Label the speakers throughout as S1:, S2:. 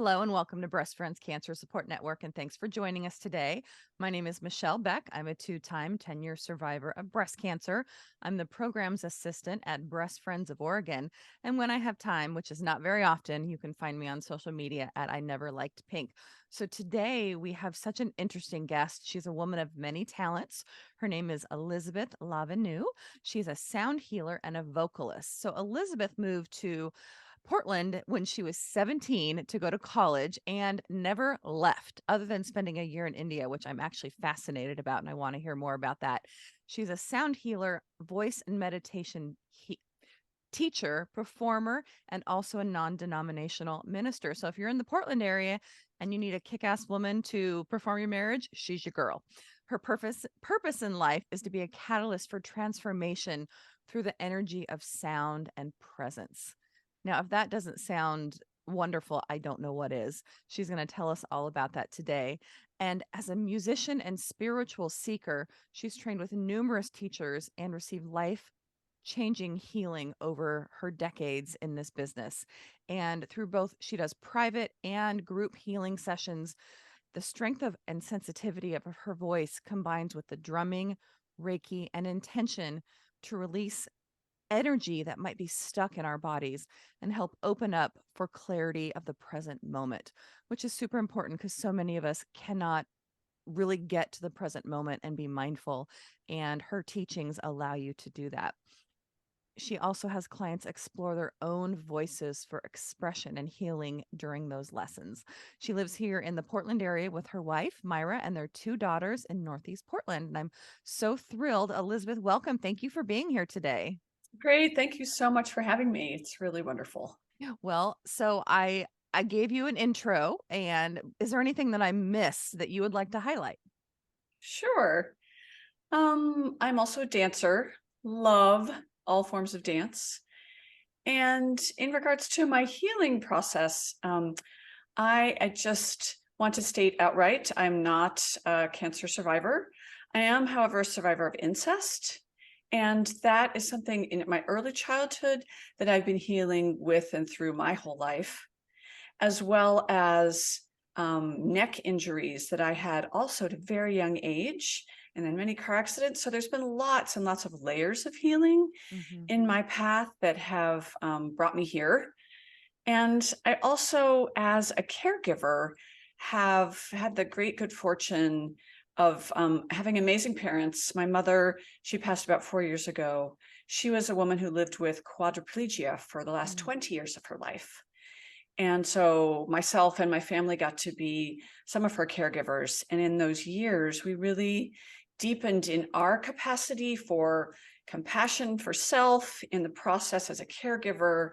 S1: Hello and welcome to Breast Friends Cancer Support Network, and thanks for joining us today. My name is Michelle Beck. I'm a two-time 10-year survivor of breast cancer. I'm the program's assistant at Breast Friends of Oregon, and when I have time, which is not very often, you can find me on social media at I Never Liked Pink. So today we have such an interesting guest. She's a woman of many talents. Her name is Elizabeth Lavenue. She's a sound healer and a vocalist. So Elizabeth moved to Portland when she was 17 to go to college and never left, other than spending a year in India, which I'm actually fascinated about. And I want to hear more about that. She's a sound healer, voice and meditation teacher, performer, and also a non denominational minister. So if you're in the Portland area and you need a kick ass woman to perform your marriage, she's your girl. Her purpose in life is to be a catalyst for transformation through the energy of sound and presence. Now, if that doesn't sound wonderful, I don't know what is. She's going to tell us all about that today. And as a musician and spiritual seeker, she's trained with numerous teachers and received life changing healing over her decades in this business. And through both, she does private and group healing sessions. The strength of and sensitivity of her voice combines with the drumming, Reiki, and intention to release energy that might be stuck in our bodies and help open up for clarity of the present moment, which is super important because so many of us cannot really get to the present moment and be mindful. And her teachings allow you to do that. She also has clients explore their own voices for expression and healing during those lessons. She lives here in the Portland area with her wife, Myra, and their two daughters in Northeast Portland. And I'm so thrilled. Elizabeth, welcome. Thank you for being here today.
S2: Great. Thank you so much for having me. It's really wonderful.
S1: Well, so I gave you an intro, and is there anything that I missed that you would like to highlight?
S2: Sure. I'm also a dancer, love all forms of dance. And in regards to my healing process, I just want to state outright, I'm not a cancer survivor. I am, however, a survivor of incest. And that is something in my early childhood that I've been healing with and through my whole life, as well as neck injuries that I had also at a very young age, and then many car accidents. So there's been lots and lots of layers of healing
S1: Mhm.
S2: in my path that have brought me here. And I also, as a caregiver, have had the great good fortune of having amazing parents. My mother, she passed about 4 years ago. She was a woman who lived with quadriplegia for the last
S1: Mm.
S2: 20 years of her life. And so myself and my family got to be some of her caregivers. And in those years, we really deepened in our capacity for compassion for self in the process as a caregiver,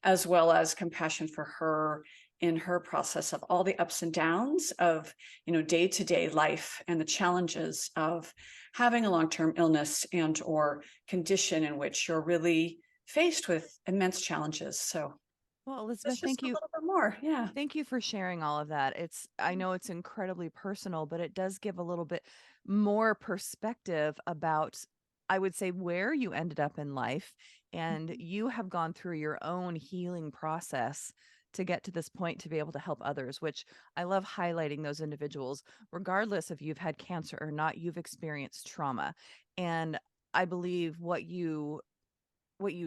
S2: as well as compassion for her in her process of all the ups and downs of, day-to-day life and the challenges of having a long-term illness and or condition in which you're really faced with immense challenges. So
S1: Well,
S2: that's
S1: Elizabeth,
S2: just a little bit more. Yeah.
S1: thank you for sharing all of that. I know it's incredibly personal, but it does give a little bit more perspective about, I would say, where you ended up in life. And
S2: Mhm.
S1: you have gone through your own healing process to get to this point to be able to help others, which I love highlighting those individuals, regardless if you've had cancer or not, you've experienced trauma. And I believe what you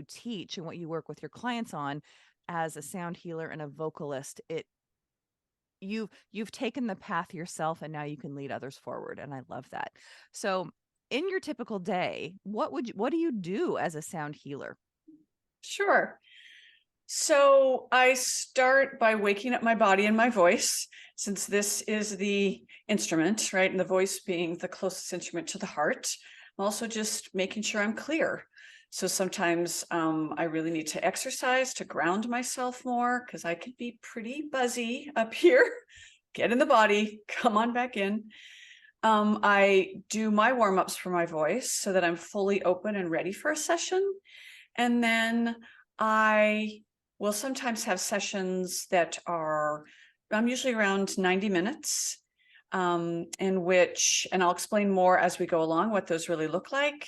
S1: teach and what you work with your clients on as a sound healer and a vocalist, you've taken the path yourself and now you can lead others forward, and I love that. So in your typical day, what do you do as a sound healer?
S2: Sure. So I start by waking up my body and my voice, since this is the instrument, right? And the voice being the closest instrument to the heart. I'm also just making sure I'm clear. So sometimes I really need to exercise to ground myself more because I can be pretty buzzy up here. Get in the body, come on back in. I do my warm-ups for my voice so that I'm fully open and ready for a session. And then I will sometimes have sessions that are, I'm usually around 90 minutes, in which, and I'll explain more as we go along what those really look like.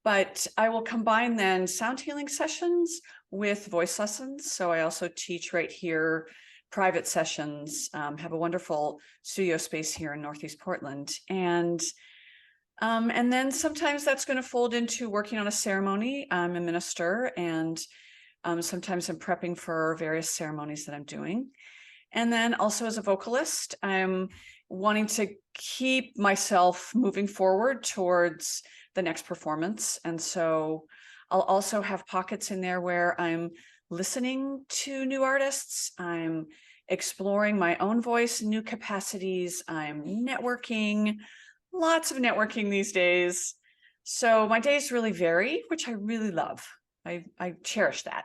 S2: But I will combine then sound healing sessions with voice lessons. So I also teach right here private sessions, have a wonderful studio space here in Northeast Portland. And then sometimes that's going to fold into working on a ceremony. I'm a minister, and sometimes I'm prepping for various ceremonies that I'm doing. And then also as a vocalist, I'm wanting to keep myself moving forward towards the next performance. And so I'll also have pockets in there where I'm listening to new artists. I'm exploring my own voice in new capacities. I'm networking, lots of networking these days. So my days really vary, which I really love. I cherish that.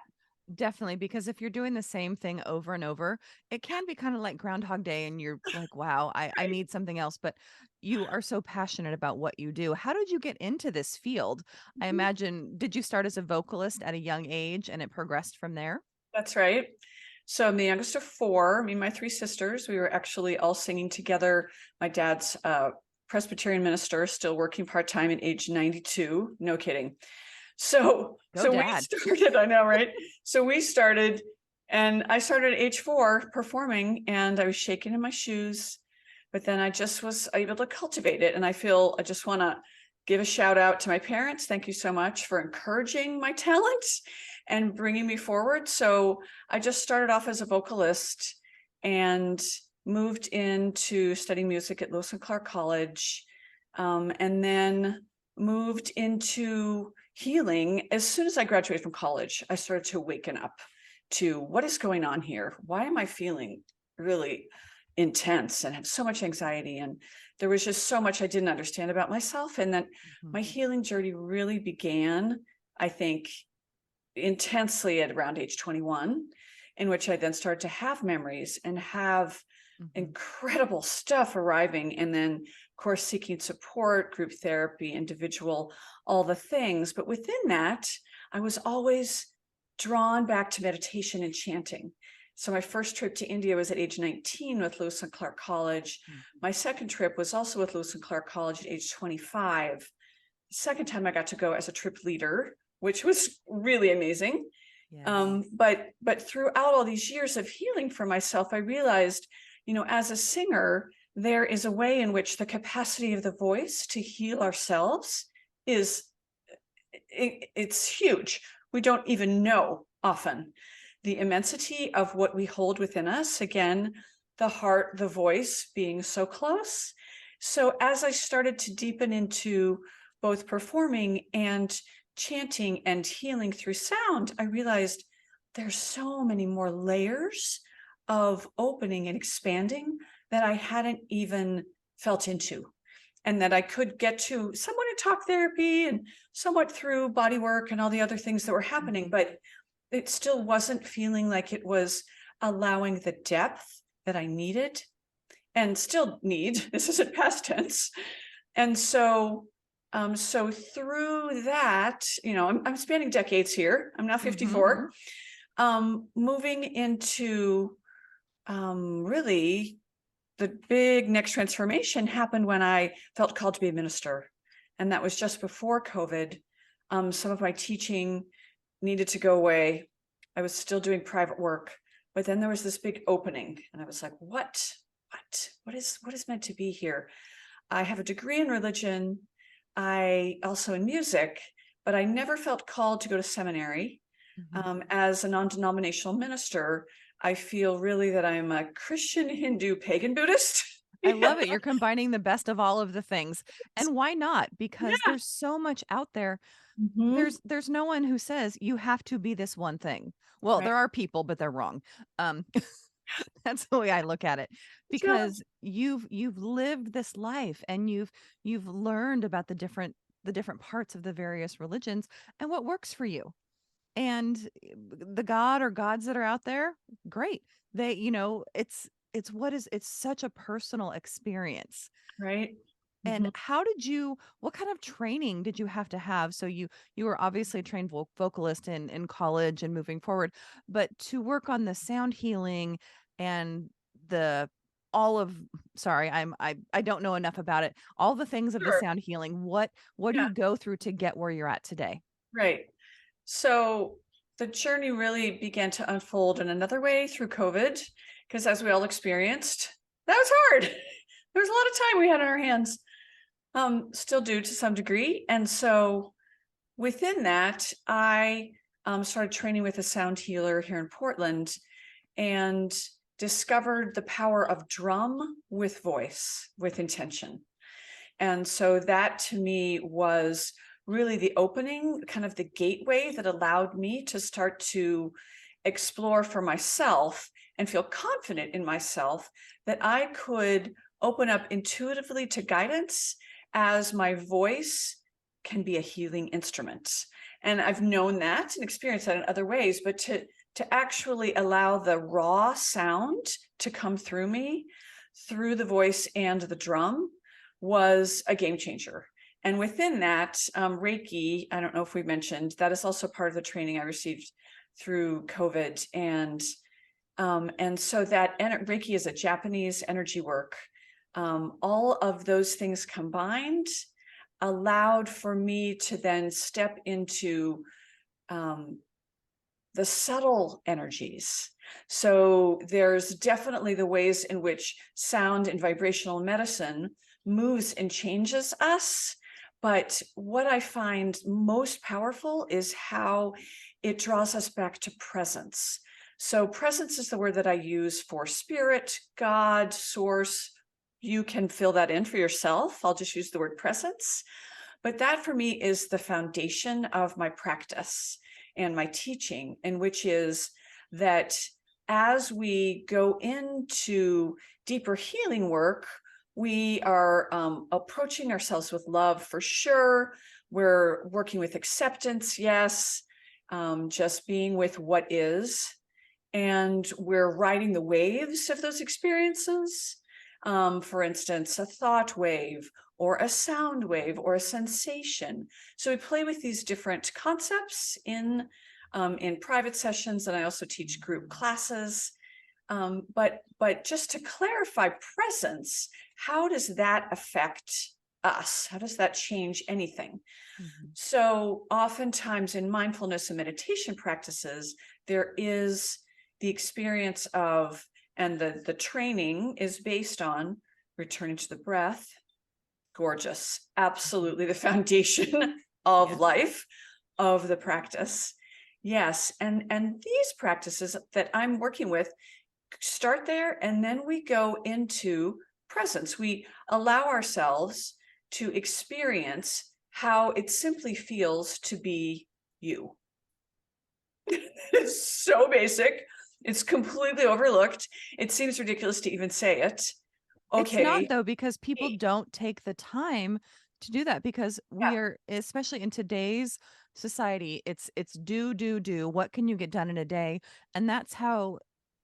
S1: Definitely, because if you're doing the same thing over and over, it can be kind of like Groundhog Day and you're like, wow, I
S2: Right.
S1: need something else. But you are so passionate about what you do. How did you get into this field? I
S2: Mhm.
S1: imagine, did you start as a vocalist at a young age and it progressed from there?
S2: That's right. So I'm the youngest of four. Me and my three sisters, we were actually all singing together. My dad's Presbyterian minister, still working part-time at age 92. No kidding. So
S1: Go
S2: so we
S1: dad.
S2: started, I know, right? So we started, and I started at age 4 performing, and I was shaking in my shoes, but then I just was able to cultivate it. And I just want to give a shout out to my parents. Thank you so much for encouraging my talent and bringing me forward. So I just started off as a vocalist and moved into studying music at Lewis and Clark College, and then moved into healing. As soon as I graduated from college, I started to awaken up to what is going on here. Why am I feeling really intense and have so much anxiety? And there was just so much I didn't understand about myself. And then
S1: Mhm.
S2: my healing journey really began, I think, intensely at around age 21, in which I then started to have memories and have
S1: Mhm.
S2: incredible stuff arriving. And then, of course, seeking support, group therapy, individual, all the things. But within that, I was always drawn back to meditation and chanting. So my first trip to India was at age 19 with Lewis and Clark College.
S1: Mhm.
S2: My second trip was also with Lewis and Clark College at age 25. The second time I got to go as a trip leader, which was really amazing.
S1: Yes.
S2: But throughout all these years of healing for myself, I realized, as a singer, there is a way in which the capacity of the voice to heal ourselves is it's huge. We don't even know often the immensity of what we hold within us. Again, the heart, the voice being so close. So as I started to deepen into both performing and chanting and healing through sound, I realized there's so many more layers of opening and expanding that I hadn't even felt into, and that I could get to somewhat in talk therapy and somewhat through body work and all the other things that were happening,
S1: Mhm.
S2: but it still wasn't feeling like it was allowing the depth that I needed and still need. This isn't past tense. And so through that, I'm spanning decades here. I'm now
S1: Mhm.
S2: 54. Moving into really the big next transformation happened when I felt called to be a minister. And that was just before COVID. Some of my teaching needed to go away. I was still doing private work, but then there was this big opening, and I was like, what is meant to be here? I have a degree in religion. I also in music, but I never felt called to go to seminary.
S1: Mhm.
S2: As a non-denominational minister, I feel really that I'm a Christian, Hindu, pagan Buddhist.
S1: I
S2: Yeah.
S1: love it. You're combining the best of all of the things. And why not? Because
S2: Yeah.
S1: there's so much out there.
S2: Mhm.
S1: There's no one who says you have to be this one thing. Well,
S2: Right.
S1: there are people, but they're wrong. Um, that's the way I look at it.
S2: Yeah.
S1: Because you've lived this life and you've learned about the different parts of the various religions and what works for you. And the god or gods that are out there, great. It's such a personal experience.
S2: Right.
S1: And
S2: Mhm.
S1: what kind of training did you have to have? So you were obviously a trained vocalist in college and moving forward, but to work on the sound healing and the all of sorry, I don't know enough about it. All the things of the
S2: Sure.
S1: sound healing, what do
S2: Yeah.
S1: you go through to get where you're at today?
S2: Right. So the journey really began to unfold in another way through COVID. because as we all experienced, that was hard. There was a lot of time we had on our hands, still do to some degree. And so within that, I started training with a sound healer here in Portland and discovered the power of drum with voice, with intention. And so that to me was really the opening, kind of the gateway that allowed me to start to explore for myself and feel confident in myself that I could open up intuitively to guidance, as my voice can be a healing instrument. And I've known that and experienced that in other ways, but to actually allow the raw sound to come through me, through the voice and the drum, was a game changer. And within that, Reiki, I don't know if we mentioned, that is also part of the training I received through COVID. And so that Reiki is a Japanese energy work. All of those things combined allowed for me to then step into the subtle energies. So there's definitely the ways in which sound and vibrational medicine moves and changes us. But what I find most powerful is how it draws us back to presence. So presence is the word that I use for spirit, God, source. You can fill that in for yourself. I'll just use the word presence. But that for me is the foundation of my practice and my teaching, and which is that as we go into deeper healing work, we are approaching ourselves with love for sure. We're working with acceptance, yes, just being with what is. And we're riding the waves of those experiences. For instance, a thought wave or a sound wave or a sensation. So we play with these different concepts in private sessions, and I also teach group classes. But just to clarify presence, how does that affect us? How does that change anything? Mm-hmm. So oftentimes in mindfulness and meditation practices, there is the experience of, and the training is based on returning to the breath. Gorgeous. Absolutely the foundation of life, of the practice. Yes. And these practices that I'm working with start there, and then we go into presence. We allow ourselves to experience how it simply feels to be you. It's so basic. It's completely overlooked. It seems ridiculous to even say it.
S1: It's not
S2: Okay.
S1: though, because people don't take the time to do that, because we are, especially in today's society, it's do. What can you get done in a day? And that's how,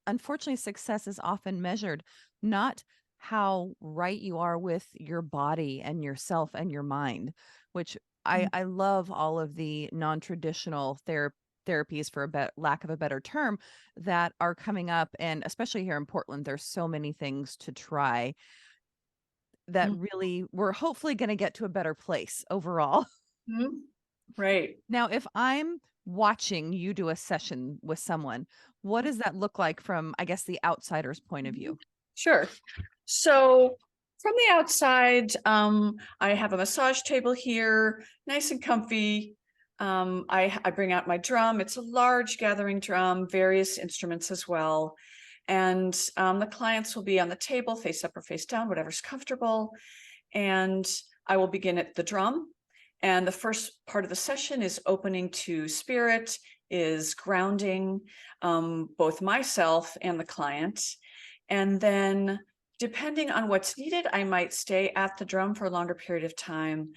S1: unfortunately, success is often measured, not how right you are with your body and yourself and your mind, which I love all of the non-traditional therapies, for lack of a better term, that are coming up. And especially here in Portland, there's so many things to try that really, we're hopefully going to get to a better place overall.
S2: Mm-hmm. Right.
S1: Now, if I'm watching you do a session with someone, what does that look like from, I guess, the outsider's point of view?
S2: Sure. So from the outside, I have a massage table here, nice and comfy. I bring out my drum. It's a large gathering drum, various instruments as well. And the clients will be on the table, face up or face down, whatever's comfortable. And I will begin at the drum. And the first part of the session is opening to spirit, is grounding both myself and the client. And then depending on what's needed, I might stay at the drum for a longer period of time.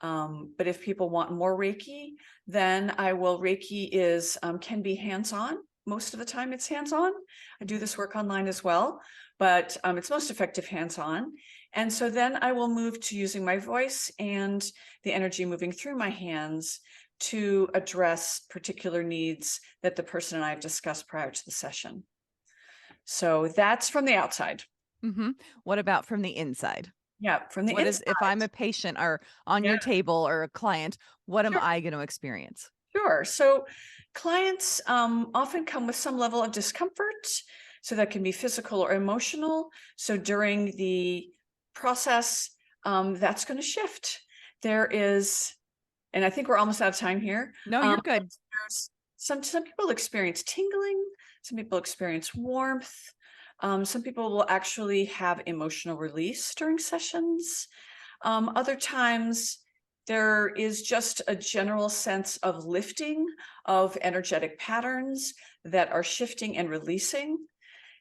S2: But if people want more Reiki, then I will. Reiki is can be hands-on. Most of the time it's hands-on. I do this work online as well, but it's most effective hands-on. And so then I will move to using my voice and the energy moving through my hands to address particular needs that the person and I have discussed prior to the session. So that's from the outside.
S1: Mm-hmm. What about from the inside?
S2: Yeah, from the
S1: What
S2: inside.
S1: is, if I'm a patient or on your table or a client, what am
S2: Sure.
S1: I going to experience?
S2: Sure. So clients often come with some level of discomfort. So that can be physical or emotional. So during the process, that's going to shift. There is, and I think we're almost out of time here.
S1: No, you're good.
S2: There's some people experience tingling, some people experience warmth. Some people will actually have emotional release during sessions. Other times, there is just a general sense of lifting of energetic patterns that are shifting and releasing,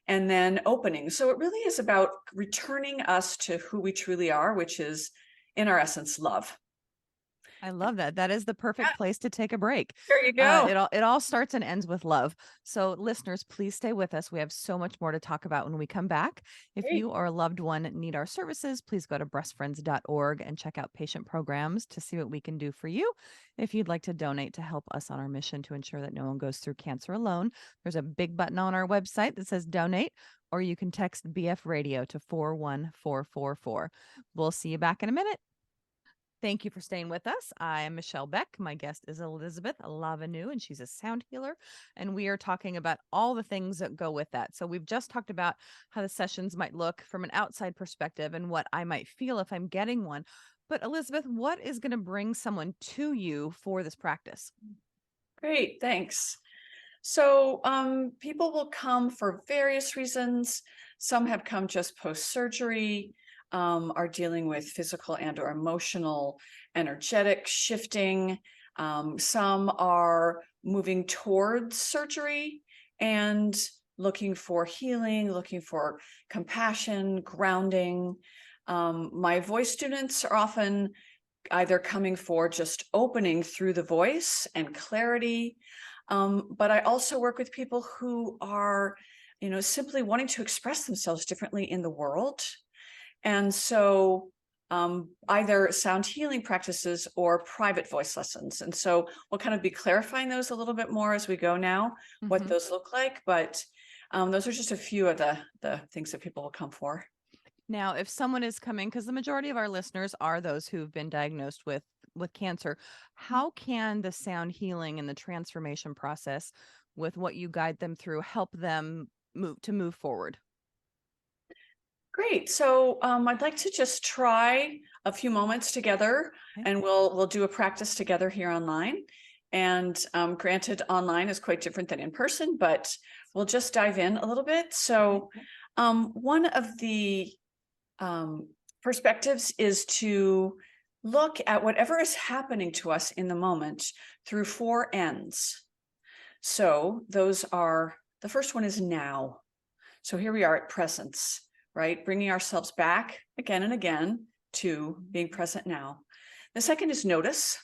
S2: and then opening. So it really is about returning us to who we truly are, which is, in our essence, love.
S1: I love that. That is the perfect
S2: Yeah,
S1: place to take a break.
S2: there you go.
S1: It all starts and ends with love. So, listeners, please stay with us. We have so much more to talk about when we come back. If
S2: Great.
S1: you or a loved one need our services, please go to breastfriends.org and check out patient programs to see what we can do for you. If you'd like to donate to help us on our mission to ensure that no one goes through cancer alone, there's a big button on our website that says donate, or you can text BF Radio to 41444. We'll see you back in a minute. Thank you for staying with us. I am Michelle Beck. My guest is Elizabeth Lavenue, and she's a sound healer. And we are talking about all the things that go with that. So, we've just talked about how the sessions might look from an outside perspective and what I might feel if I'm getting one. But, Elizabeth, what is going to bring someone to you for this practice?
S2: Great, thanks. So people will come for various reasons. Some have come just post-surgery, are dealing with physical and or emotional, energetic shifting. Some are moving towards surgery and looking for healing, looking for compassion, grounding. My voice students are often either coming for just opening through the voice and clarity. But I also work with people who are, simply wanting to express themselves differently in the world. And so either sound healing practices or private voice lessons. And so we'll kind of be clarifying those a little bit more as we go now, what
S1: Mhm.
S2: those look like. But those are just a few of the things that people will come for.
S1: Now, if someone is coming, because the majority of our listeners are those who've been diagnosed with cancer, how can the sound healing and the transformation process with what you guide them through help them move forward?
S2: Great. So I'd like to just try a few moments together,
S1: Okay.
S2: and we'll do a practice together here online. And granted, online is quite different than in person, but we'll just dive in a little bit. So one of the um, perspectives is to look at whatever is happening to us in the moment through four ends. So those are, the first one is now. So here we are at presence, right? Bringing ourselves back again and again to being present now. The second is notice.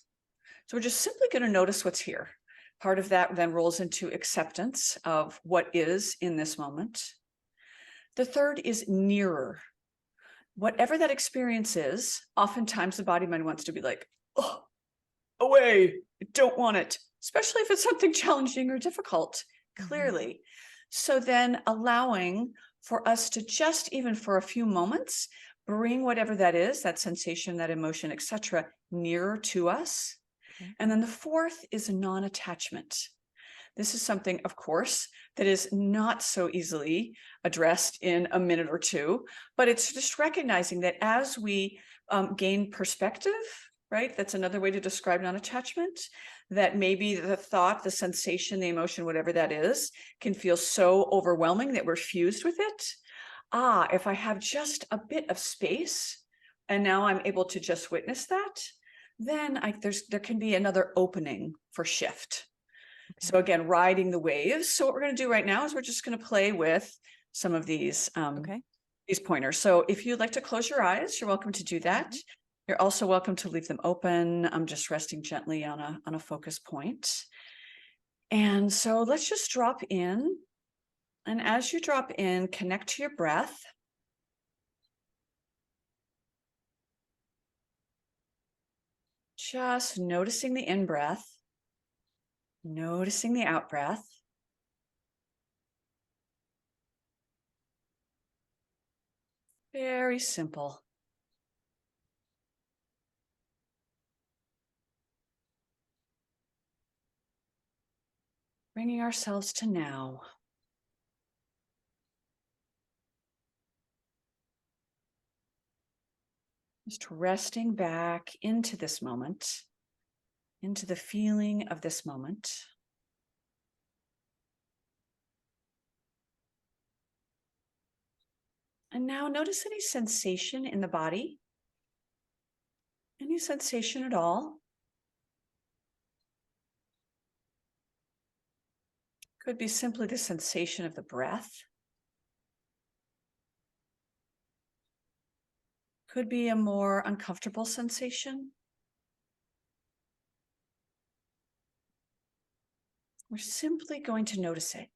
S2: So we're just simply going to notice what's here. Part of that then rolls into acceptance of what is in this moment. The third is nearer. Whatever that experience is, oftentimes the body mind wants to be like, oh, away, I don't want it, especially if it's something challenging or difficult, clearly. So then allowing for us to just, even for a few moments, bring whatever that is, that sensation, that emotion, etc., nearer to us.
S1: Okay.
S2: And then the fourth is non-attachment. This is something, of course, that is not so easily addressed in a minute or two, but it's just recognizing that as we gain perspective, right? That's another way to describe non-attachment, that maybe the thought, the sensation, the emotion, whatever that is, can feel so overwhelming that we're fused with it. If I have just a bit of space and now I'm able to just witness that, then there can be another opening for shift. So
S1: Okay.
S2: again, riding the waves. So what we're going to do right now is we're just going to play with some of these
S1: Okay.
S2: pointers. So if you'd like to close your eyes, you're welcome to do that. You're also welcome to leave them open. I'm just resting gently on a focus point. And so let's just drop in. And as you drop in, connect to your breath. Just noticing the in-breath, noticing the out-breath. Very simple. Bringing ourselves to now. Just resting back into this moment, into the feeling of this moment. And now notice any sensation in the body, any sensation at all. Could be simply the sensation of the breath. Could be a more uncomfortable sensation. We're simply going to notice it.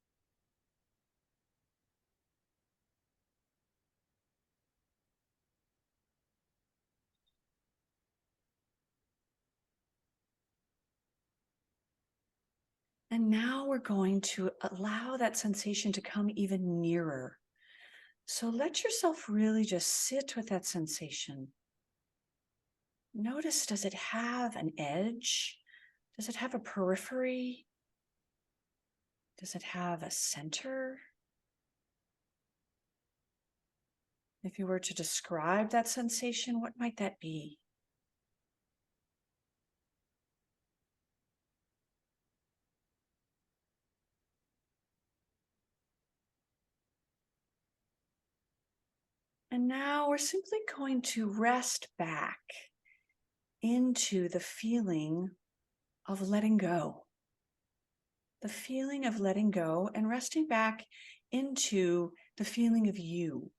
S2: And now we're going to allow that sensation to come even nearer. So let yourself really just sit with that sensation. Notice, does it have an edge? Does it have a periphery? Does it have a center? If you were to describe that sensation, what might that be? And now we're simply going to rest back into the feeling of letting go. The feeling of letting go and resting back into the feeling of you.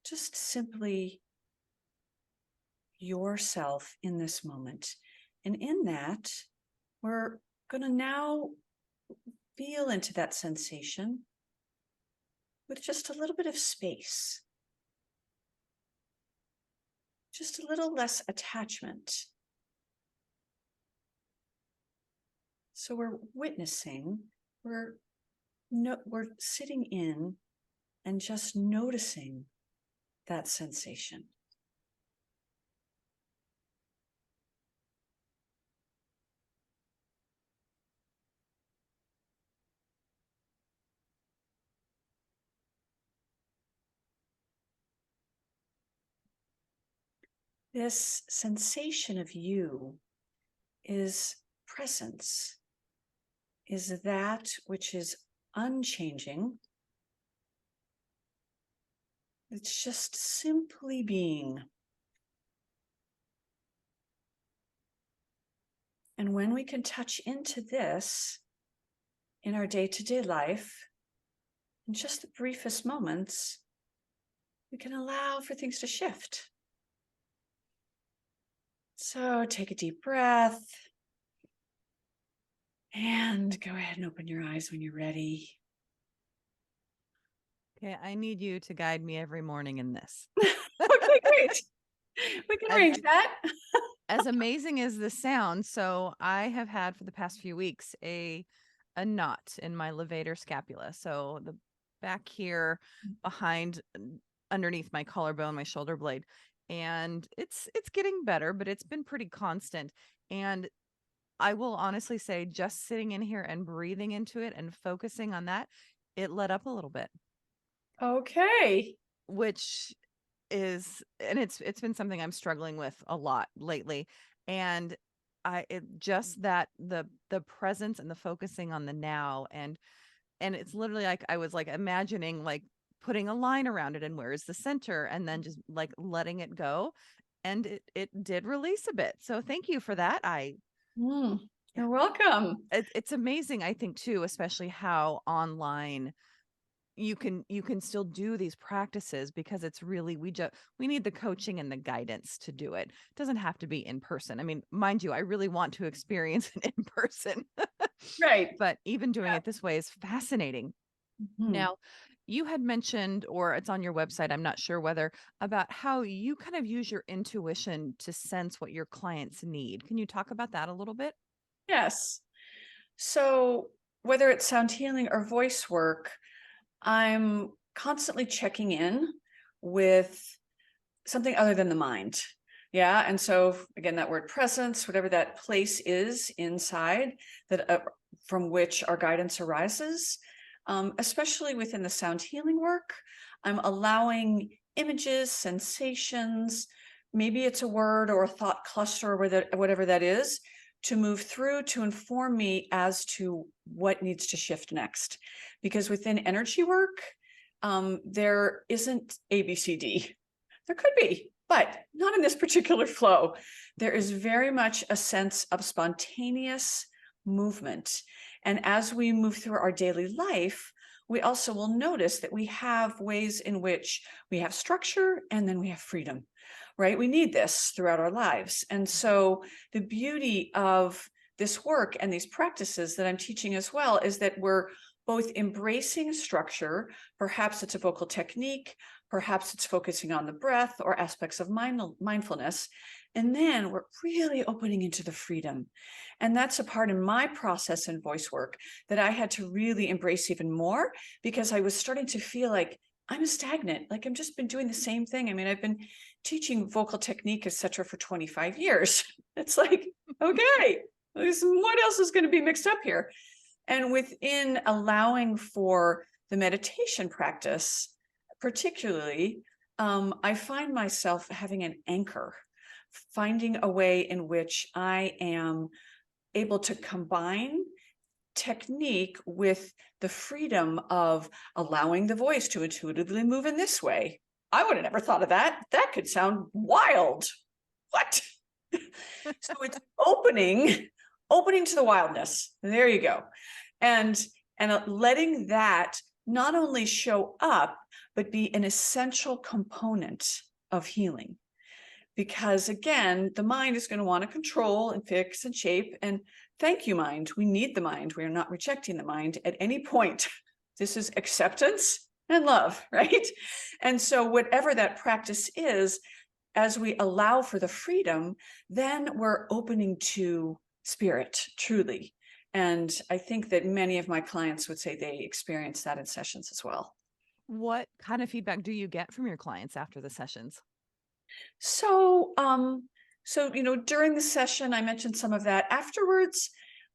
S2: Just simply yourself in this moment. And in that, we're going to now feel into that sensation with just a little bit of space, just a little less attachment. So we're witnessing, we're sitting in and just noticing that sensation. This sensation of you is presence, is that which is unchanging. It's just simply being. And when we can touch into this in our day-to-day life, in just the briefest moments, we can allow for things to shift. So take a deep breath and go ahead and open your eyes when you're ready.
S1: Okay, I need you to guide me every morning in this.
S2: Okay, great. We can arrange that.
S1: As amazing as this sounds, so I have had for the past few weeks a knot in my levator scapula. So the back here behind underneath my collarbone, my shoulder blade. And it's getting better, but it's been pretty constant. And I will honestly say just sitting in here and breathing into it and focusing on that, it let up a little bit.
S2: Okay.
S1: Which is, and it's been something I'm struggling with a lot lately. And it just that the presence and the focusing on the now, and it's literally like I was like imagining like putting a line around it and where is the center, and then just like letting it go, and it did release a bit. So thank you for that.
S2: You're welcome.
S1: It's amazing, I think, too, especially how online you can still do these practices, because it's really we need the coaching and the guidance to do it. It doesn't have to be in person. I mean, mind you, I really want to experience it in person.
S2: Right.
S1: But even doing it this way is fascinating.
S2: Mhm.
S1: Now, you had mentioned, or it's on your website, I'm not sure whether, about how you kind of use your intuition to sense what your clients need. Can you talk about that a little bit?
S2: Yes. So whether it's sound healing or voice work, I'm constantly checking in with something other than the mind. Yeah. And so again, that word presence, whatever that place is inside that from which our guidance arises, especially within the sound healing work, I'm allowing images, sensations, maybe it's a word or a thought cluster or whatever that is, to move through to inform me as to what needs to shift next. Because within energy work, there isn't ABCD. There could be, but not in this particular flow. There is very much a sense of spontaneous movement. And as we move through our daily life, we also will notice that we have ways in which we have structure and then we have freedom, right? We need this throughout our lives. And so the beauty of this work and these practices that I'm teaching as well is that we're both embracing structure. Perhaps it's a vocal technique, perhaps it's focusing on the breath or aspects of mindfulness. And then we're really opening into the freedom. And that's a part in my process in voice work that I had to really embrace even more, because I was starting to feel like I'm stagnant, like I've just been doing the same thing. I mean, I've been teaching vocal technique, etc., for 25 years. It's like, okay, what else is going to be mixed up here? And within allowing for the meditation practice, particularly, I find myself having an anchor, finding a way in which I am able to combine technique with the freedom of allowing the voice to intuitively move in this way. I would have never thought of that. That could sound wild. What? So it's opening to the wildness. There you go. And letting that not only show up, but be an essential component of healing. Because again, the mind is going to want to control and fix and shape. And thank you, mind. We need the mind. We are not rejecting the mind at any point. This is acceptance and love, right? And so whatever that practice is, as we allow for the freedom, then we're opening to spirit, truly. And I think that many of my clients would say they experience that in sessions as well.
S1: What kind of feedback do you get from your clients after the sessions?
S2: So, during the session, I mentioned some of that. Afterwards,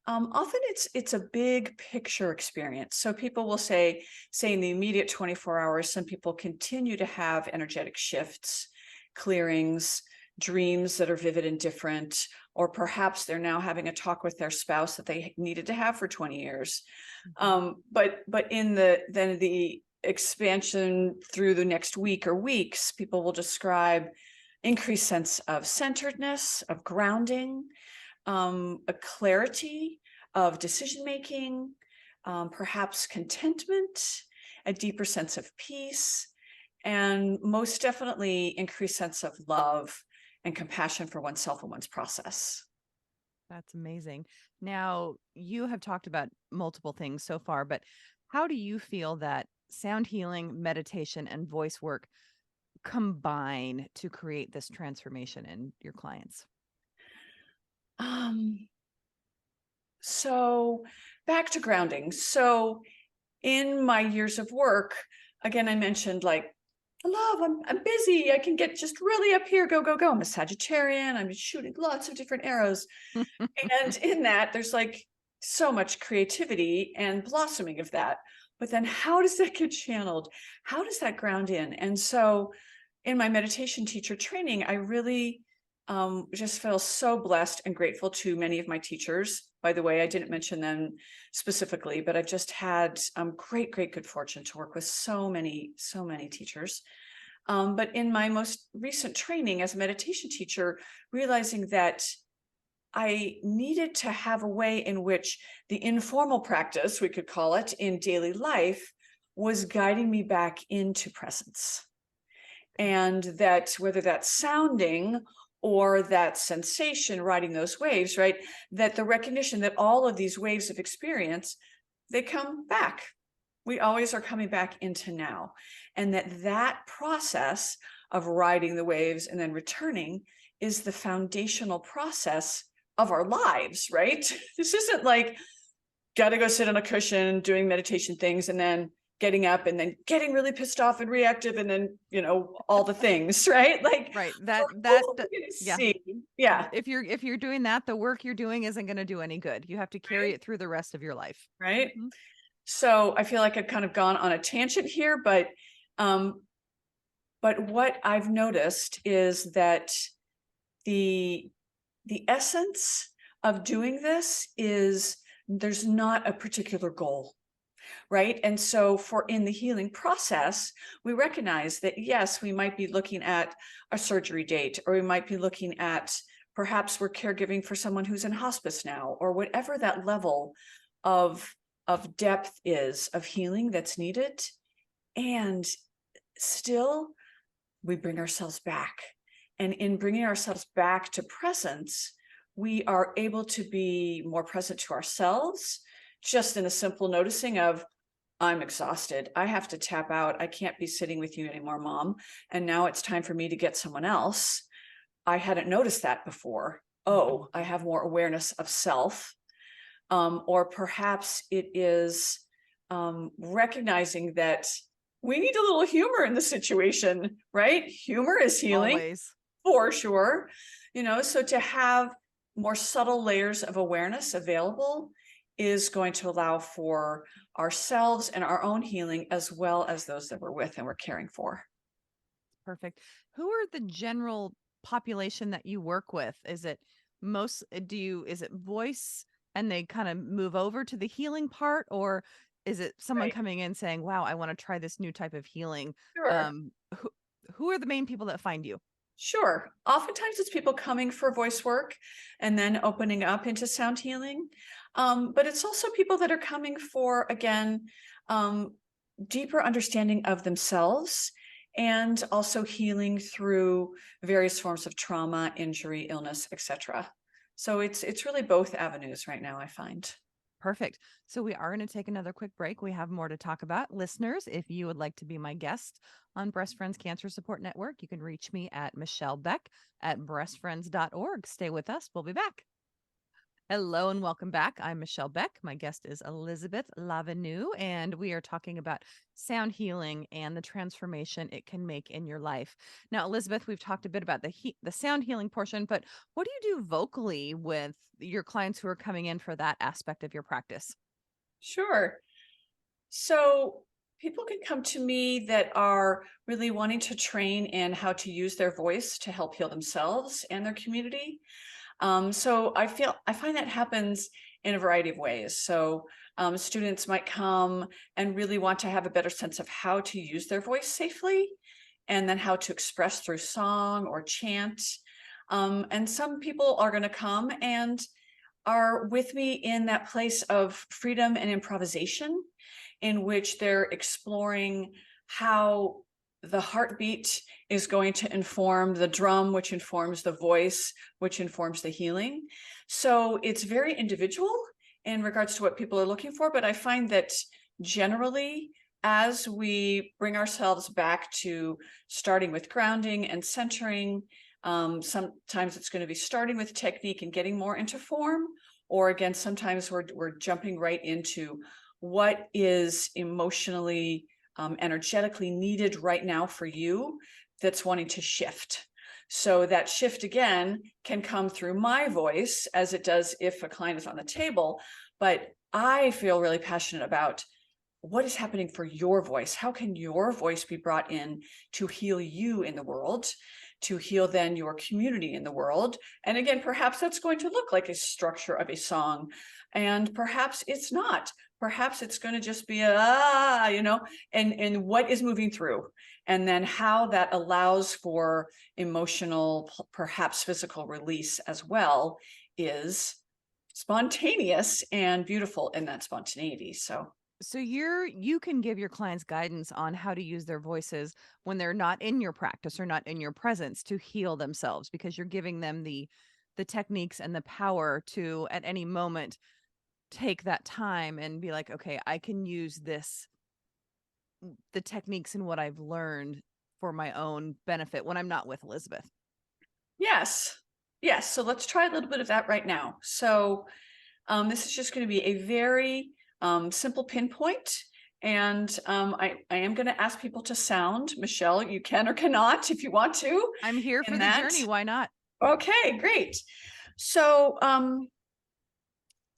S2: often it's a big picture experience. So people will say in the immediate 24 hours, some people continue to have energetic shifts, clearings, dreams that are vivid and different, or perhaps they're now having a talk with their spouse that they needed to have for 20 years. But in the expansion through the next week or weeks, people will describe increased sense of centeredness, of grounding, a clarity of decision making, perhaps contentment, a deeper sense of peace, and most definitely increased sense of love and compassion for oneself and one's process.
S1: That's amazing. Now, you have talked about multiple things so far, but how do you feel that sound healing, meditation, and voice work combine to create this transformation in your clients?
S2: Um, so back to grounding. So in my years of work, again, I mentioned like, love, I'm busy. I can get just really up here, go, go, go. I'm a Sagittarian. I'm shooting lots of different arrows. And in that, there's like so much creativity and blossoming of that. But then how does that get channeled? How does that ground in? And so in my meditation teacher training, I really just feel so blessed and grateful to many of my teachers. By the way, I didn't mention them specifically, but I've just had great good fortune to work with so many teachers. But in my most recent training as a meditation teacher, realizing that I needed to have a way in which the informal practice, we could call it, in daily life was guiding me back into presence. And that whether that's sounding or that sensation, riding those waves, right? That the recognition that all of these waves of experience, they come back. We always are coming back into now. And that process of riding the waves and then returning is the foundational process of our lives, right? This isn't like, got to go sit on a cushion doing meditation things and then getting up and then getting really pissed off and reactive and then, all the things, right? Like,
S1: Right. Yeah.
S2: see, yeah,
S1: If you're doing that, the work you're doing isn't going to do any good. You have to carry
S2: right,
S1: it through the rest of your life.
S2: right.
S1: Mhm.
S2: So I feel like I've kind of gone on a tangent here, but But what I've noticed is that the essence of doing this is there's not a particular goal, right? And so for in the healing process, we recognize that, yes, we might be looking at a surgery date, or we might be looking at perhaps we're caregiving for someone who's in hospice now, or whatever that level of depth is of healing that's needed. And still we bring ourselves back. And in bringing ourselves back to presence, we are able to be more present to ourselves, just in a simple noticing of, I'm exhausted. I have to tap out. I can't be sitting with you anymore, Mom. And now it's time for me to get someone else. I hadn't noticed that before. Oh, I have more awareness of self. Or perhaps it is recognizing that we need a little humor in the situation, right? Humor is healing.
S1: Always.
S2: For sure. So to have more subtle layers of awareness available is going to allow for ourselves and our own healing, as well as those that we're with and we're caring for.
S1: Perfect. Who are the general population that you work with? Is it is it voice and they kind of move over to the healing part, or is it someone
S2: Right.
S1: coming in saying, "Wow, I want to try this new type of healing?"
S2: Sure.
S1: Um who, who are the main people that find you?
S2: Sure. Oftentimes it's people coming for voice work and then opening up into sound healing. But it's also people that are coming for, again, um, deeper understanding of themselves, and also healing through various forms of trauma, injury, illness, etc. So it's really both avenues right now, I find.
S1: Perfect. So we are going to take another quick break. We have more to talk about. Listeners, if you would like to be my guest on Breast Friends Cancer Support Network, you can reach me at Michelle Beck at breastfriends.org. Stay with us. We'll be back. Hello and welcome back. I'm Michelle Beck. My guest is Elizabeth Lavenue, and we are talking about sound healing and the transformation it can make in your life. Now, Elizabeth, we've talked a bit about the sound healing portion, but what do you do vocally with your clients who are coming in for that aspect of your practice?
S2: Sure. So people can come to me that are really wanting to train in how to use their voice to help heal themselves and their community. So I find that happens in a variety of ways. So students might come and really want to have a better sense of how to use their voice safely, and then how to express through song or chant. And some people are going to come and are with me in that place of freedom and improvisation, in which they're exploring how the heartbeat is going to inform the drum, which informs the voice, which informs the healing. So it's very individual in regards to what people are looking for. But I find that generally, as we bring ourselves back to starting with grounding and centering, sometimes it's going to be starting with technique and getting more into form, or again, sometimes we're jumping right into what is emotionally, energetically needed right now for you, that's wanting to shift. So that shift again can come through my voice, as it does if a client is on the table. But I feel really passionate about what is happening for your voice. How can your voice be brought in to heal you in the world, to heal then your community in the world? And again, perhaps that's going to look like a structure of a song, and perhaps it's not. Perhaps it's going to just be and what is moving through, and then how that allows for emotional, perhaps physical release as well, is spontaneous and beautiful in that spontaneity.
S1: So you can give your clients guidance on how to use their voices when they're not in your practice or not in your presence to heal themselves, because you're giving them the techniques and the power to at any moment take that time and be like, okay, I can use the techniques and what I've learned for my own benefit when I'm not with Elizabeth.
S2: yes. Yes. So let's try a little bit of that right now. So this is just going to be a very simple pinpoint. And I am going to ask people to sound. Michelle, you can or cannot if you want to.
S1: I'm here for
S2: In
S1: the
S2: that.
S1: journey. Why not?
S2: Okay, great. So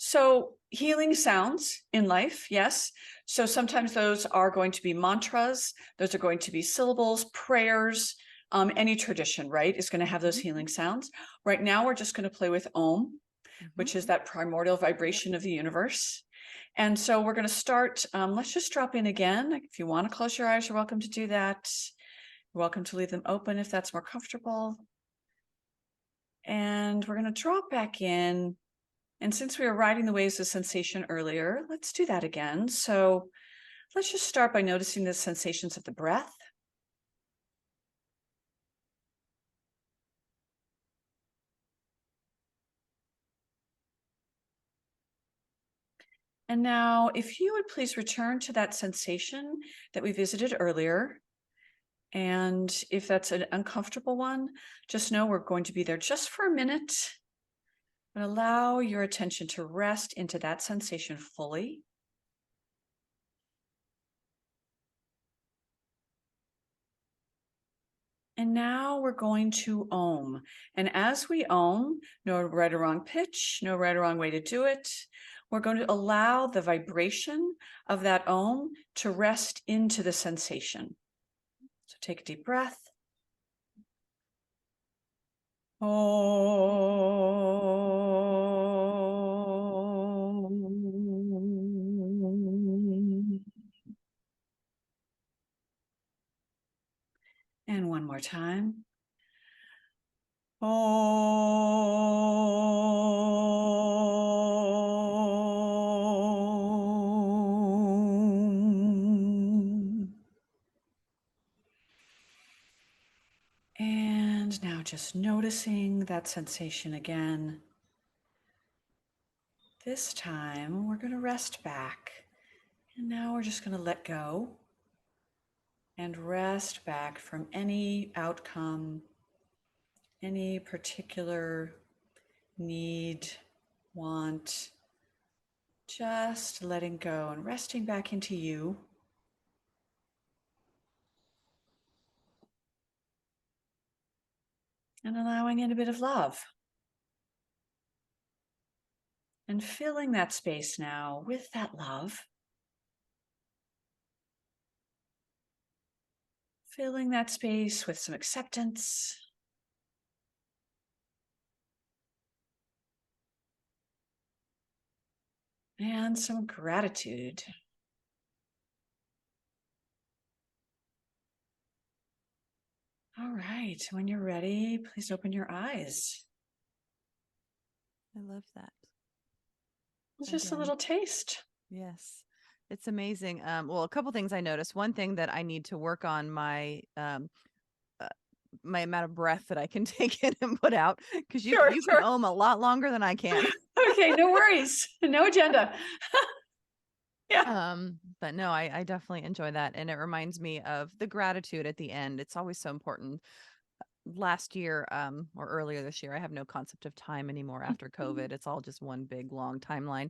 S2: so healing sounds in life, yes. So sometimes those are going to be mantras, those are going to be syllables, prayers, any tradition, right, is going to have those healing sounds. Right now, we're just going to play with Om, which is that primordial vibration of the universe. And so we're going to start, let's just drop in again. If you want to close your eyes, you're welcome to do that. You're welcome to leave them open if that's more comfortable. And we're going to drop back in. And since we were riding the waves of sensation earlier, let's do that again. So let's just start by noticing the sensations of the breath. And now, if you would please return to that sensation that we visited earlier. And if that's an uncomfortable one, just know we're going to be there just for a minute. But allow your attention to rest into that sensation fully. And now we're going to Om. And as we Om, no right or wrong pitch, no right or wrong way to do it. We're going to allow the vibration of that Om to rest into the sensation. So take a deep breath. Om. And one more time. Om. And now just noticing that sensation again. This time we're going to rest back. And now we're just going to let go and rest back from any outcome, any particular need, want, just letting go and resting back into you. And allowing in a bit of love. And filling that space now with that love. Filling that space with some acceptance. And some gratitude. All right, when you're ready, please open your eyes.
S1: I love that.
S2: It's just a
S1: Again.
S2: little taste.
S1: Yes. It's amazing. Well, a couple things I noticed. One thing that I need to work on my amount of breath that I can take in and put out, because you
S2: Sure,
S1: you can
S2: sure.
S1: ohm a lot longer than I can.
S2: Okay, no worries. No agenda. Yeah.
S1: But no, I definitely enjoy that. And it reminds me of the gratitude at the end. It's always so important. Last year, or earlier this year, I have no concept of time anymore after COVID. It's all just one big long timeline.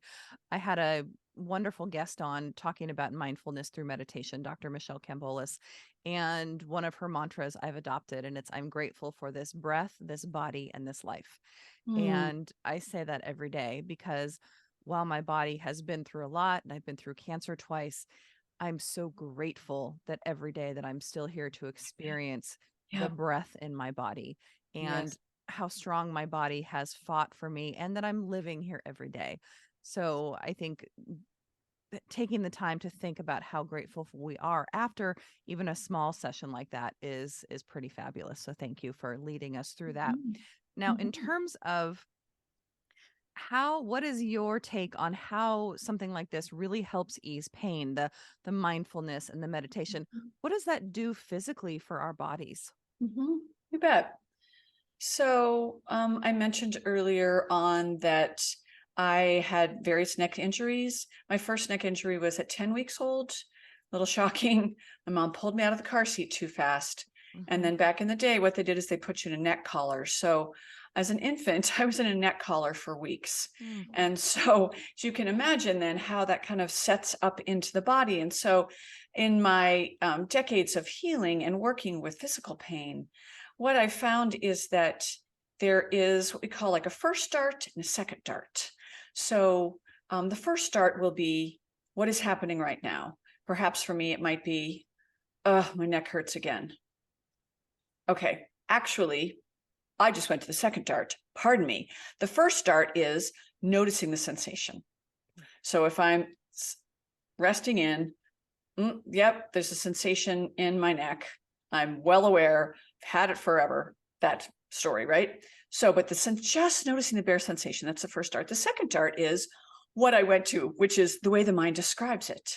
S1: I had a wonderful guest on talking about mindfulness through meditation, Dr. Michelle Cambolis. And one of her mantras I've adopted, and it's I'm grateful for this breath, this body, and this life.
S2: Mm,
S1: And I say that every day because while my body has been through a lot and I've been through cancer twice, I'm so grateful that every day that I'm still here to experience the
S2: yeah.
S1: breath in my body and
S2: Yes.
S1: how strong my body has fought for me and that I'm living here every day. So I think taking the time to think about how grateful we are after even a small session like that is pretty fabulous. So thank you for leading us through that.
S2: Mhm.
S1: Now, in
S2: Mhm.
S1: terms of what is your take on how something like this really helps ease pain, the mindfulness and the meditation? What does that do physically for our bodies?
S2: Mhm. You bet. So I mentioned earlier on that I had various neck injuries. My first neck injury was at 10 weeks old. A little shocking. My mom pulled me out of the car seat too fast. And
S1: Mhm.
S2: then back in the day, what they did is they put you in a neck collar. So as an infant, I was in a neck collar for weeks.
S1: Mm.
S2: And so as you can imagine then how that kind of sets up into the body. And so in my decades of healing and working with physical pain, what I found is that there is what we call like a first dart and a second dart. So The first start will be, what is happening right now? Perhaps for me, it might be, my neck hurts again. Okay, actually, I just went to the second dart. Pardon me. The first dart is noticing the sensation. So if I'm resting in, yep, there's a sensation in my neck. I'm well aware, I've had it forever, that story, right? So, but just noticing the bare sensation, that's the first dart. The second dart is what I went to, which is the way the mind describes it.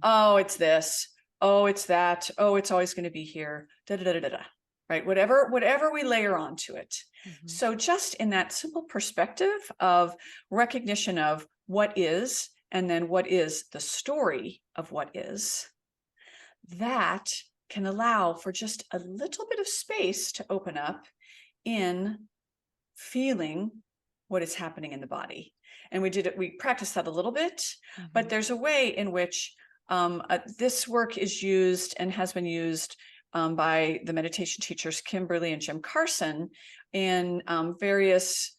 S2: Oh, it's this. Oh, it's that. Oh, it's always going to be here. Da, da, da, da, da. Right? Whatever we layer onto it. So just in that simple perspective of recognition of what is, and then what is the story of what is, that can allow for just a little bit of space to open up in feeling what is happening in the body. And we practiced that a little bit, but there's a way in which this work is used and has been used by the meditation teachers Kimberly and Jim Carson in various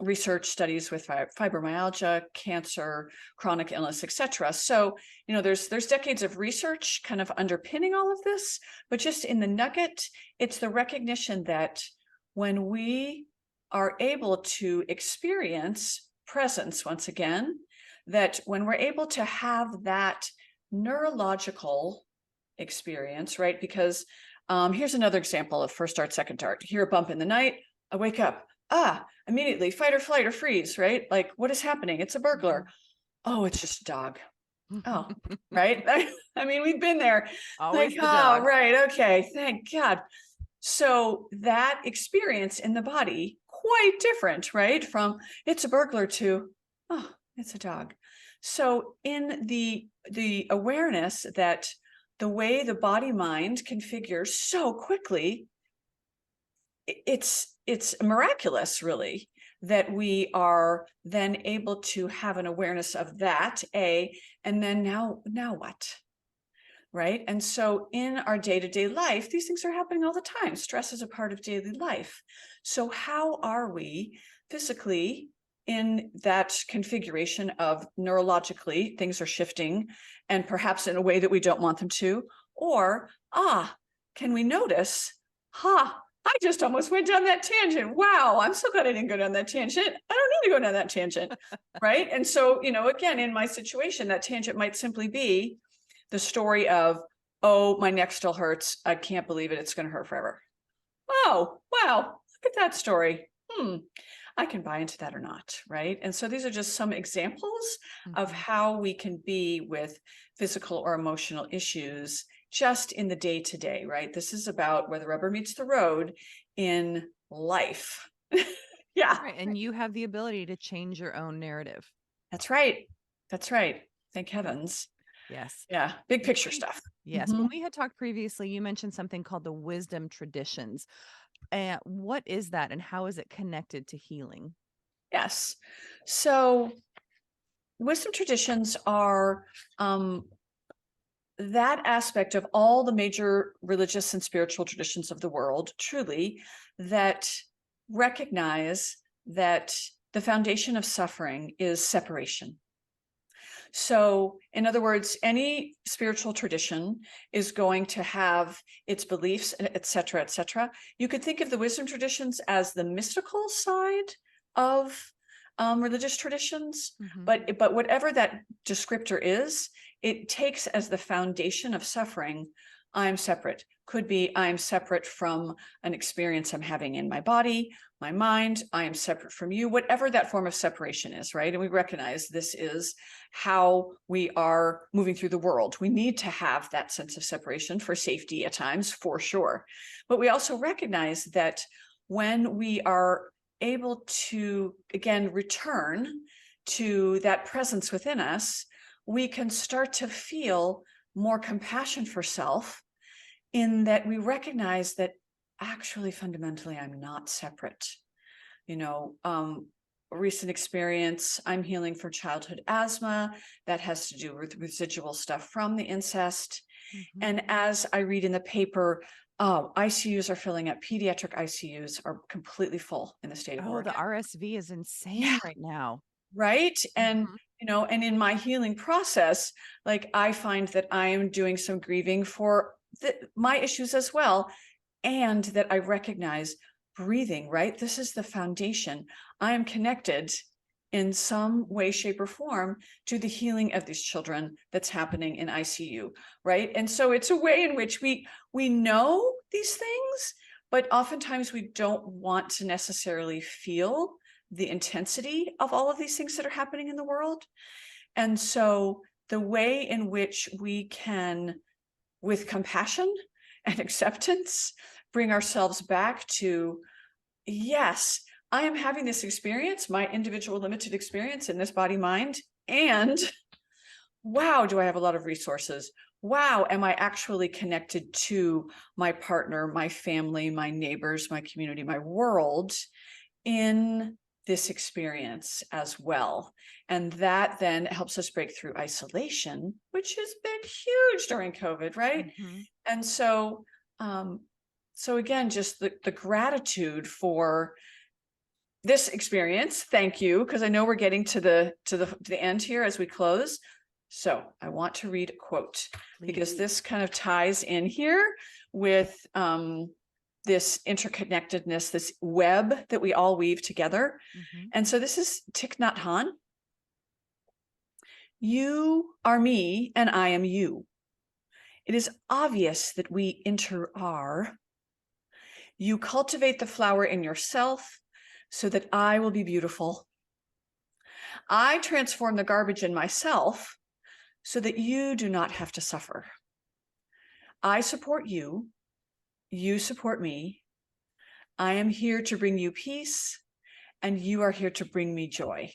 S2: research studies with fibromyalgia, cancer, chronic illness, etc. So, there's decades of research kind of underpinning all of this, but just in the nugget, it's the recognition that when we are able to experience presence once again, that when we're able to have that neurological experience, right? Because here's another example of first dart, second dart. Hear a bump in the night, I wake up, immediately fight or flight or freeze, right? Like, what is happening? It's a burglar. Oh, it's just a dog. Oh, right. I mean, we've been there.
S1: Always
S2: Like,
S1: the dog.
S2: right. Okay. Thank God. So that experience in the body, quite different, right? From it's a burglar to, oh, it's a dog. So in the awareness that the way the body mind configures so quickly, it's miraculous, really, that we are then able to have an awareness of that, and then now what? Right. And so in our day-to-day life, these things are happening all the time. Stress is a part of daily life. So how are we physically in that configuration of neurologically things are shifting and perhaps in a way that we don't want them to? Or, can we notice, I just almost went down that tangent. Wow, I'm so glad I didn't go down that tangent. I don't need to go down that tangent. Right. And so, again, in my situation, that tangent might simply be the story of, oh, my neck still hurts. I can't believe it. It's going to hurt forever. Oh, wow. Look at that story. I can buy into that or not. Right. And so these are just some examples of how we can be with physical or emotional issues just in the day to day. Right. This is about where the rubber meets the road in life. Yeah.
S1: Right. And you have the ability to change your own narrative.
S2: That's right. That's right. Thank heavens.
S1: Yes.
S2: Yeah. Big picture stuff.
S1: Yes. When we had talked previously, you mentioned something called the wisdom traditions. And what is that and how is it connected to healing?
S2: Yes. So wisdom traditions are that aspect of all the major religious and spiritual traditions of the world, truly, that recognize that the foundation of suffering is separation. So, in other words, any spiritual tradition is going to have its beliefs, et cetera, et cetera. You could think of the wisdom traditions as the mystical side of religious traditions, but whatever that descriptor is, it takes as the foundation of suffering, I'm separate. Could be I'm separate from an experience I'm having in my body, my mind, I am separate from you, whatever that form of separation is, right? And we recognize this is how we are moving through the world. We need to have that sense of separation for safety at times, for sure. But we also recognize that when we are able to, again, return to that presence within us, we can start to feel more compassion for self, in that we recognize that actually fundamentally I'm not separate. Recent experience, I'm healing for childhood asthma that has to do with residual stuff from the incest. And as I read in the paper, ICUs are filling up. Pediatric ICUs are completely full in the state of Oregon.
S1: The RSV is insane right now.
S2: right? And,
S1: Mhm.
S2: and in my healing process, like I find that I am doing some grieving for my issues as well. And that I recognize breathing, right? This is the foundation. I am connected in some way, shape, or form to the healing of these children that's happening in ICU, right? And so it's a way in which we know these things, but oftentimes we don't want to necessarily feel the intensity of all of these things that are happening in the world. And so the way in which we can, with compassion and acceptance, bring ourselves back to, yes, I am having this experience, my individual limited experience in this body mind. And wow, do I have a lot of resources? Wow, am I actually connected to my partner, my family, my neighbors, my community, my world in this experience as well? And that then helps us break through isolation, which has been huge during COVID, right?
S1: Mhm.
S2: And so, um, so again, just the gratitude for this experience. Thank you, because I know we're getting to the end here as we close. So I want to read a quote because
S1: Please.
S2: this kind of ties in here with this interconnectedness, this web that we all weave together.
S1: Mhm.
S2: And so this is Thich Nhat Hanh. You are me and I am you. It is obvious that we are. You cultivate the flower in yourself so that I will be beautiful. I transform the garbage in myself so that you do not have to suffer. I support you. You support me. I am here to bring you peace, and you are here to bring me joy.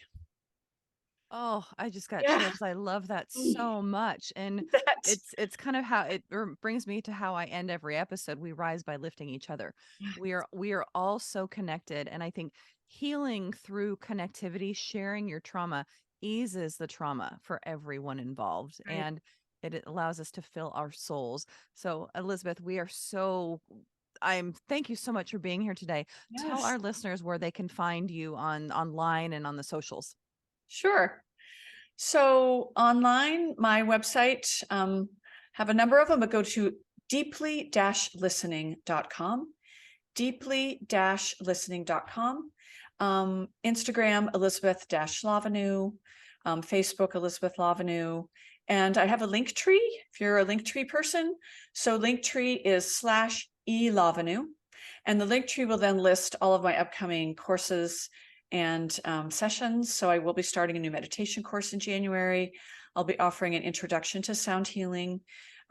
S1: Oh, I just got
S2: Yeah,
S1: chills. I love that
S2: mm,
S1: so much. And
S2: that's
S1: it's kind of how it brings me to how I end every episode. We rise by lifting each other. We are all so connected. And I think healing through connectivity, sharing your trauma eases the trauma for everyone involved.
S2: right.
S1: And it allows us to fill our souls. So Elizabeth, we are so I'm thank you so much for being here today. Tell
S2: Yes,
S1: our listeners where they can find you online and on the socials.
S2: sure. So online, my website, have a number of them, but go to deeply-listening.com, deeply-listening.com. Instagram, Elizabeth-Lavenue, Facebook, Elizabeth Lavenue. And I have a link tree if you're a link tree person. So link tree is /e-lavenue. And the link tree will then list all of my upcoming courses and sessions. So I will be starting a new meditation course in January. I'll be offering an introduction to sound healing.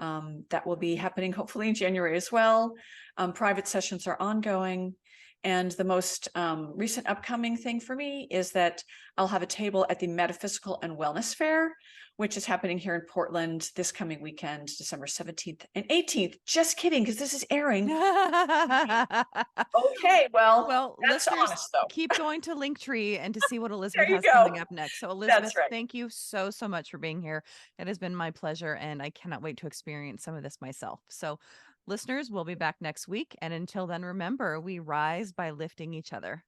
S2: That will be happening hopefully in January as well. Private sessions are ongoing. And the most recent upcoming thing for me is that I'll have a table at the Metaphysical and Wellness Fair, which is happening here in Portland this coming weekend, December 17th and 18th. Just kidding, because this is airing. Okay, well,
S1: Well,
S2: that's
S1: listeners,
S2: honest though.
S1: keep going to Linktree and to see what
S2: There
S1: Elizabeth
S2: you
S1: has
S2: go.
S1: coming up next. So,
S2: That's
S1: Elizabeth,
S2: right.
S1: thank you so, so much for being here. It has been my pleasure, and I cannot wait to experience some of this myself. So, listeners, we'll be back next week. And until then, remember, we rise by lifting each other.